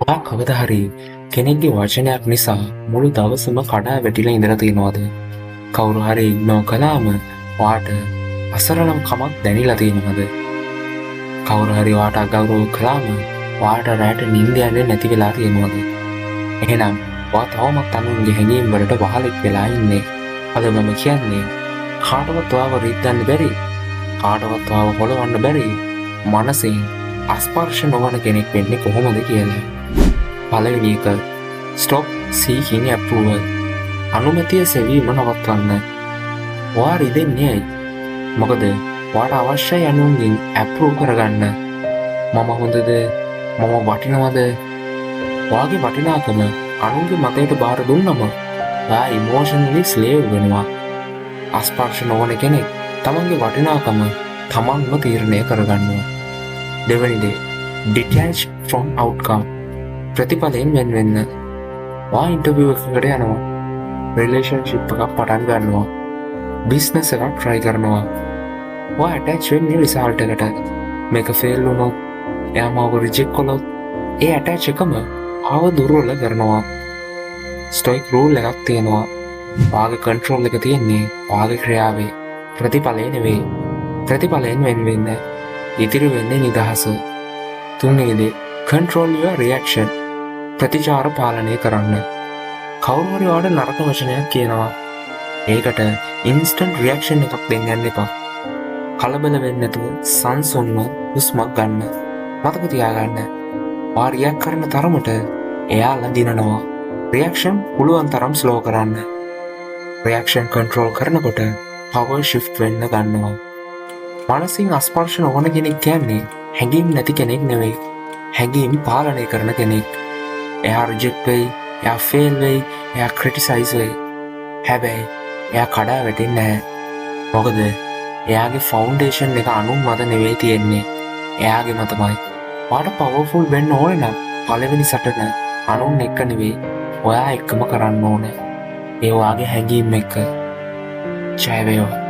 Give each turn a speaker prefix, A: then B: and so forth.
A: කවදා හරි කෙනෙක්ගේ වචනයක් නිසා මුළු දවසම කඩා වැටිලා ඉඳලා තියෙනවද? කවුරු හරි ඉග්නෝ කළාම ඔයාට අසරණම් කමක් දැනෙලා තියෙනවද? කවුරු හරි ඔයාට අගෞරව කළාම ඔයාට රැට නිින්ද යන්නේ නැති වෙලා තියෙනවද? එහෙනම් ඔයා තවමත් අනුන්ගේ හැඟීම් වලට වහලෙක් වෙලා ඉන්නේ. අද මම කියන්නේ කාටවත් ඔයාව රිද්දන්න බැරි, කාටවත් ඔයාව හොලවන්න බැරි මනසෙන් අස්පර්ශ නොවන කෙනෙක් වෙන්නේ කොහොමද කියලා. පළවෙනි එක, stop seeking approval. අනුමැතිය සෙවීම නවත්වන්න. ඔයා රිදෙන්නේ ඇයි? මොකද ඔයාට අවශ්‍යයි අනුන්ගෙන් approve කරගන්න. මම හොඳද? මම වටිනවද? ඔයාගේ වටිනාකම අනුන්ගේ මතයට බාර දුන්නම ඔයා emotionally slave වෙනවා. අස්පර්ශ නොවන කෙනෙක් තමන්ගේ වටිනාකම තමන්ම තීරණය කරගන්නවා. දෙවැනි දේ, detach from outcome. ප්‍රතිඵලයෙන් වෙන් වෙන්න. ඔයා ඉන්ටර්විව් එකකට යනවා, රිලේෂන්ෂිප් එකක් පටන් ගන්නවා, බිස්නස් එකක් try කරනවා. ඔයා attach වෙන්නේ result එකට. මේක fail වුණොත්, එයා මාව reject කළොත්, ඒ attach එකම ආව දුර්වල කරනවා. stoic rule එකක් තියෙනවා. ඔයාගේ control එක තියෙන්නේ ඔයාගේ ක්‍රියාවේ, ප්‍රතිඵලේ නෙවෙයි. ප්‍රතිඵලයෙන් වෙන් වෙන්න. ඉතිරි වෙන්නේ නිදහස. තුන්වෙනි දේ, control your reaction. ප්‍රතිචාර පාලනය කරන්න. කවුරු හරි ඔයාට නරක වචනයක් කියනවා, ඒකට instant reaction එකක් දෙන්න යන්න එපා. කලබල වෙන්නේ නැතුව සංසුන්ව හුස්මක් ගන්න. මතක තියාගන්න, ඔයා රියැක්ට් කරන තරමට එයාලා දිනනවා. reaction පුළුවන් තරම් slow කරන්න. reaction control කරනකොට power shift වෙන්න ගන්නවා. මනසින් අස්පර්ශ නොවන කෙනෙක් කියන්නේ හැඟීම් නැති කෙනෙක් නෙවෙයි. හැඟීම් පාලනය කරන කෙනෙක්. එයා රිජෙක්ට් වෙයි, එයා ෆේල් වෙයි, එයා ක්‍රිටිසයිස් වෙයි. හැබැයි එයා කඩා වැටෙන්නේ නැහැ. මොකද එයාගේ ෆවුන්ඩේෂන් එක අනුන් මත නෙවෙයි තියෙන්නේ, එයාගේ මතමයි. ඔයාට පවර්ෆුල් වෙන්න ඕනේ නම් පළවෙනි සටන අනුන් එක්ක නෙවෙයි, ඔයා එක්කම කරන්න ඕනේ. ඒ ඔයාගේ හැඟීම් එක්ක. ජය වේවා.